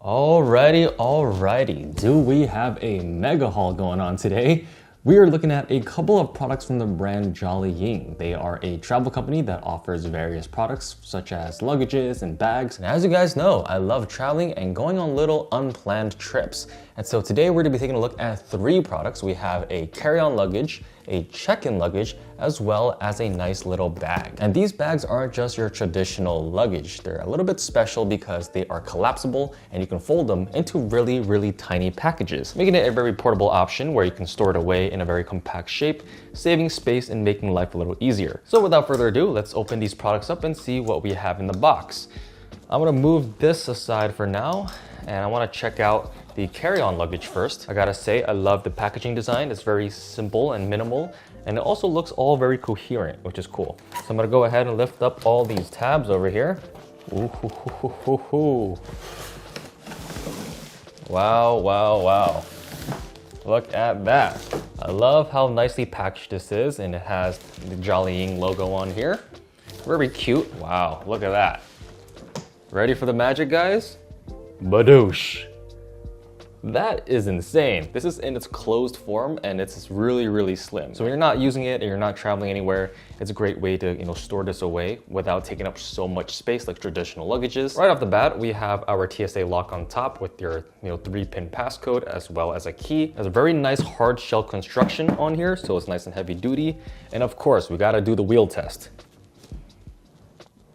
Alrighty. Do we have a mega haul going on today? We are looking at a couple of products from the brand Jolly Ying. They are a travel company that offers various products such as luggages and bags. And as you guys know, I love traveling and going on little unplanned trips. And so today we're going to be taking a look at 3 products. We have a carry-on luggage, a check-in luggage, as well as a nice little bag. And these bags aren't just your traditional luggage. They're a little bit special because they are collapsible and you can fold them into really tiny packages, making it a very portable option where you can store it away in a very compact shape, saving space and making life a little easier. So without further ado, let's open these products up and see what we have in the box. I'm gonna move this aside for now, and I wanna check out the carry-on luggage first. I gotta say, I love the packaging design. It's very simple and minimal, and it also looks all very coherent, which is cool. So I'm gonna go ahead and lift up all these tabs over here. Ooh. Wow. Look at that. I love how nicely packaged this is, and it has the Jolly Ying logo on here. Very cute. Wow, look at that. Ready for the magic, guys? Badoosh. That is insane. This is in its closed form and it's really slim. So when you're not using it and you're not traveling anywhere, it's a great way to store this away without taking up so much space like traditional luggages. Right off the bat, we have our TSA lock on top with your 3-pin passcode as well as a key. There's a very nice hard shell construction on here, so it's nice and heavy duty. And of course, we gotta do the wheel test.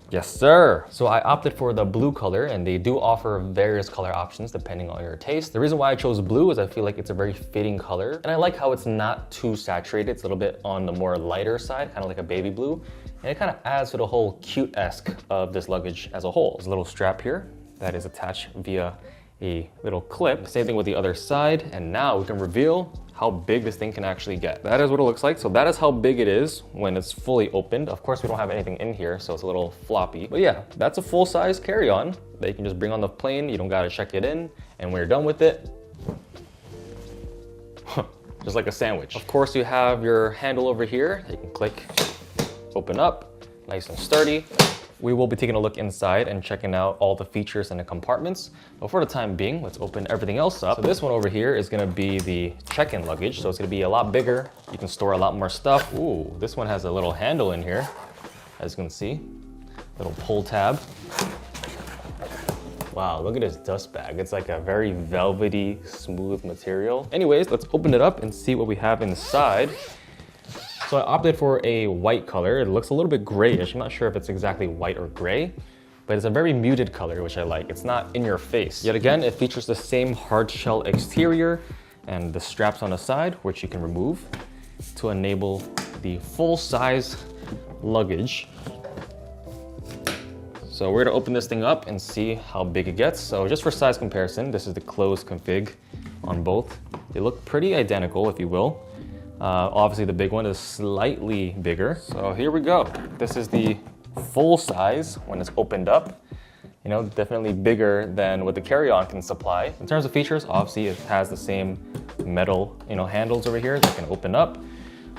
Yes, sir. So I opted for the blue color, and they do offer various color options depending on your taste. The reason why I chose blue is I feel like it's a very fitting color, and I like how it's not too saturated. It's a little bit on the more lighter side, kind of like a baby blue, and it kind of adds to the whole cute-esque of this luggage as a whole. There's a little strap here that is attached via a little clip. Same thing with the other side, and now we can reveal how big this thing can actually get. That is what it looks like. So that is how big it is when it's fully opened. Of course, we don't have anything in here, so it's a little floppy. But yeah, that's a full-size carry-on that you can just bring on the plane. You don't gotta check it in. And when you're done with it, just like a sandwich. Of course, you have your handle over here. You can click, open up, nice and sturdy. We will be taking a look inside and checking out all the features in the compartments. But for the time being, let's open everything else up. So this one over here is gonna be the check-in luggage. So it's gonna be a lot bigger. You can store a lot more stuff. Ooh, this one has a little handle in here, as you can see. Little pull tab. Wow, look at this dust bag. It's like a very velvety, smooth material. Anyways, let's open it up and see what we have inside. So I opted for a white color. It looks a little bit grayish. I'm not sure if it's exactly white or gray, but it's a very muted color, which I like. It's not in your face. Yet again, it features the same hard shell exterior and the straps on the side, which you can remove to enable the full-size luggage. So we're gonna open this thing up and see how big it gets. So just for size comparison, this is the closed config on both. They look pretty identical, if you will. Obviously the big one is slightly bigger. So here we go. This is the full size when it's opened up. Definitely bigger than what the carry-on can supply. In terms of features, obviously it has the same metal, handles over here that can open up.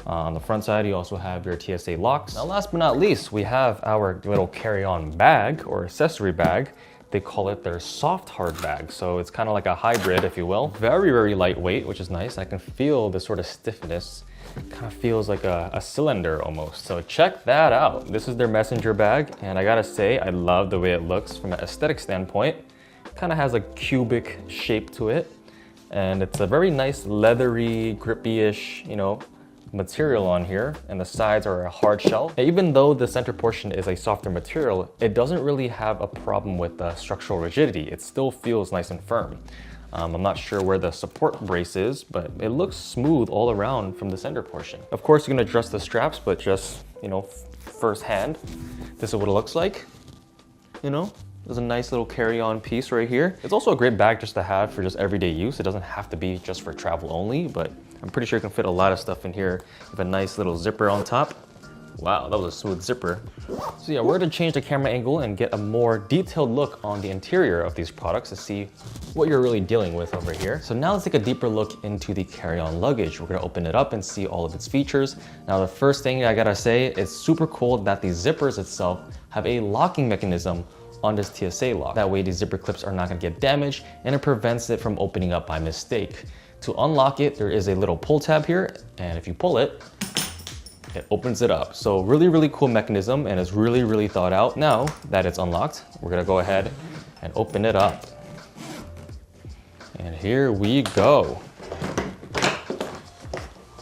On the front side, you also have your TSA locks. Now, last but not least, we have our little carry-on bag or accessory bag. They call it their soft hard bag. So it's kind of like a hybrid, if you will. Very lightweight, which is nice. I can feel the sort of stiffness. It kind of feels like a cylinder almost. So check that out. This is their messenger bag. And I gotta say, I love the way it looks from an aesthetic standpoint. It kind of has a cubic shape to it. And it's a very nice leathery, grippy-ish, material on here, and the sides are a hard shell. And even though the center portion is a softer material, it doesn't really have a problem with the structural rigidity. It still feels nice and firm. I'm not sure where the support brace is, but it looks smooth all around from the center portion. Of course, you can adjust the straps, but just, firsthand, this is what it looks like. There's a nice little carry-on piece right here. It's also a great bag just to have for just everyday use. It doesn't have to be just for travel only, but I'm pretty sure you can fit a lot of stuff in here with a nice little zipper on top. Wow, that was a smooth zipper. So yeah, we're gonna change the camera angle and get a more detailed look on the interior of these products to see what you're really dealing with over here. So now let's take a deeper look into the carry-on luggage. We're gonna open it up and see all of its features. Now the first thing I gotta say, it's super cool that the zippers itself have a locking mechanism on this TSA lock. That way the zipper clips are not gonna get damaged and it prevents it from opening up by mistake. To unlock it, there is a little pull tab here, and if you pull it, it opens it up. So really cool mechanism, and it's really thought out. Now that it's unlocked, we're gonna go ahead and open it up. And here we go.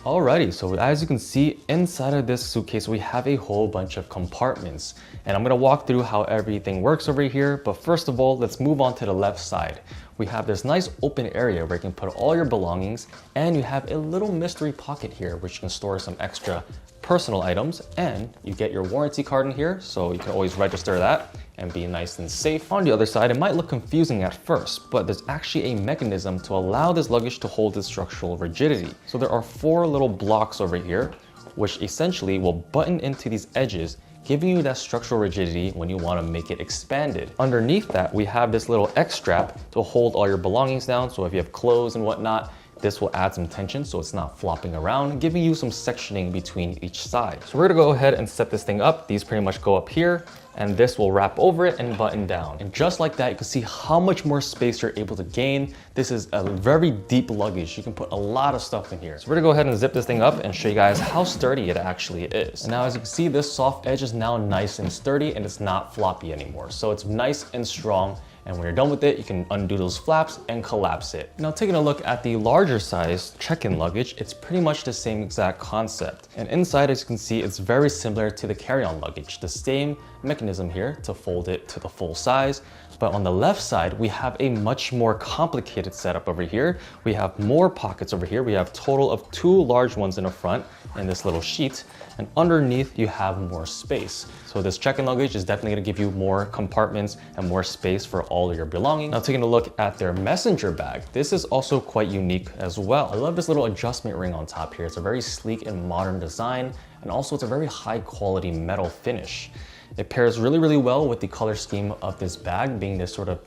Alrighty, so as you can see, inside of this suitcase, we have a whole bunch of compartments. And I'm gonna walk through how everything works over here. But first of all, let's move on to the left side. We have this nice open area where you can put all your belongings, and you have a little mystery pocket here, which you can store some extra personal items, and you get your warranty card in here, so you can always register that and be nice and safe. On the other side, it might look confusing at first, but there's actually a mechanism to allow this luggage to hold its structural rigidity. So there are 4 little blocks over here, which essentially will button into these edges, giving you that structural rigidity when you want to make it expanded. Underneath that, we have this little X strap to hold all your belongings down, so if you have clothes and whatnot, this will add some tension so it's not flopping around, giving you some sectioning between each side. So we're gonna go ahead and set this thing up. These pretty much go up here, and this will wrap over it and button down. And just like that, you can see how much more space you're able to gain. This is a very deep luggage. You can put a lot of stuff in here. So we're gonna go ahead and zip this thing up and show you guys how sturdy it actually is. And now as you can see, this soft edge is now nice and sturdy, and it's not floppy anymore. So it's nice and strong. And when you're done with it, you can undo those flaps and collapse it. Now taking a look at the larger size check-in luggage, it's pretty much the same exact concept. And inside, as you can see, it's very similar to the carry-on luggage. The same mechanism here to fold it to the full size. But on the left side, we have a much more complicated setup over here. We have more pockets over here. We have a total of 2 large ones in the front in this little sheet. And underneath, you have more space. So this check-in luggage is definitely gonna give you more compartments and more space for all of your belongings. Now taking a look at their messenger bag, this is also quite unique as well. I love this little adjustment ring on top here. It's a very sleek and modern design, and also it's a very high quality metal finish. It pairs really well with the color scheme of this bag, being this sort of,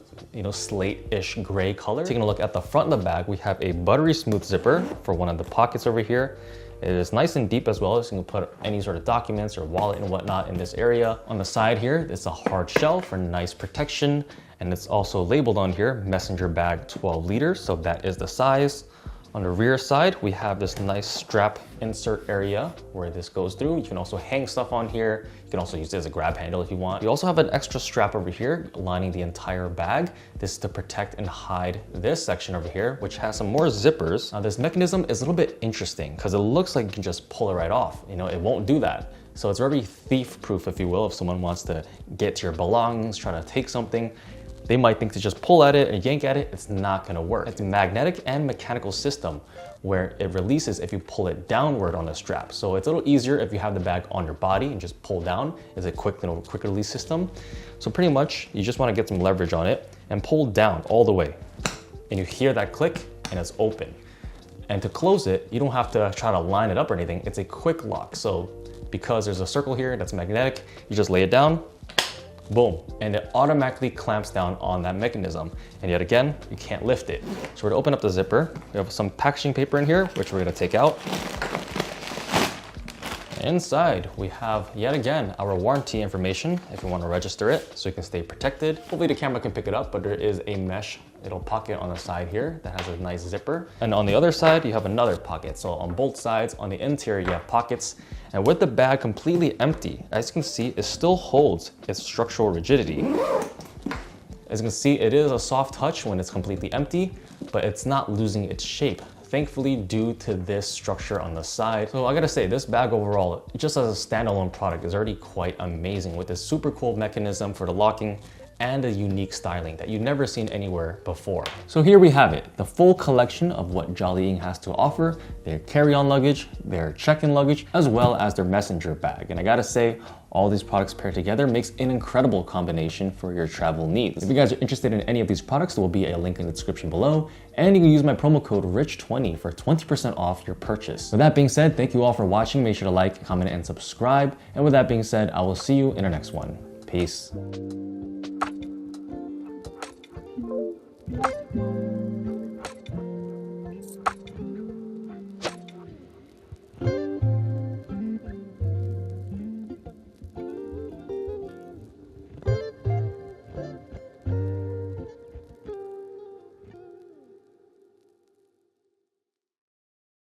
slate-ish gray color. Taking a look at the front of the bag, we have a buttery smooth zipper for one of the pockets over here. It is nice and deep as well, so you can put any sort of documents or wallet and whatnot in this area. On the side here, it's a hard shell for nice protection, and it's also labeled on here, messenger bag 12 liters, so that is the size. On the rear side, we have this nice strap insert area where this goes through. You can also hang stuff on here. You can also use it as a grab handle if you want. You also have an extra strap over here lining the entire bag. This is to protect and hide this section over here, which has some more zippers. Now this mechanism is a little bit interesting because it looks like you can just pull it right off. It won't do that. So it's very thief-proof, if you will. If someone wants to get to your belongings, try to take something, they might think to just pull at it and yank at it. It's not gonna work. It's a magnetic and mechanical system where it releases if you pull it downward on the strap. So it's a little easier if you have the bag on your body and just pull down. It's a quick release system. So pretty much you just wanna get some leverage on it and pull down all the way. And you hear that click and it's open. And to close it, you don't have to try to line it up or anything. It's a quick lock. So because there's a circle here that's magnetic, you just lay it down, boom, and it automatically clamps down on that mechanism. And yet again, you can't lift it. So we're gonna open up the zipper. We have some packaging paper in here, which we're gonna take out. Inside, we have, yet again, our warranty information if you want to register it so you can stay protected. Hopefully the camera can pick it up, but there is a mesh little pocket on the side here that has a nice zipper. And on the other side, you have another pocket. So on both sides, on the interior, you have pockets. And with the bag completely empty, as you can see, it still holds its structural rigidity. As you can see, it is a soft touch when it's completely empty, but it's not losing its shape, thankfully, due to this structure on the side. So I gotta say, this bag overall, just as a standalone product, is already quite amazing with this super cool mechanism for the locking and a unique styling that you've never seen anywhere before. So here we have it, the full collection of what Jollying has to offer, their carry-on luggage, their check-in luggage, as well as their messenger bag. And I gotta say, all these products paired together makes an incredible combination for your travel needs. If you guys are interested in any of these products, there will be a link in the description below, and you can use my promo code RICH20 for 20% off your purchase. With that being said, thank you all for watching. Make sure to like, comment, and subscribe. And with that being said, I will see you in our next one. Peace.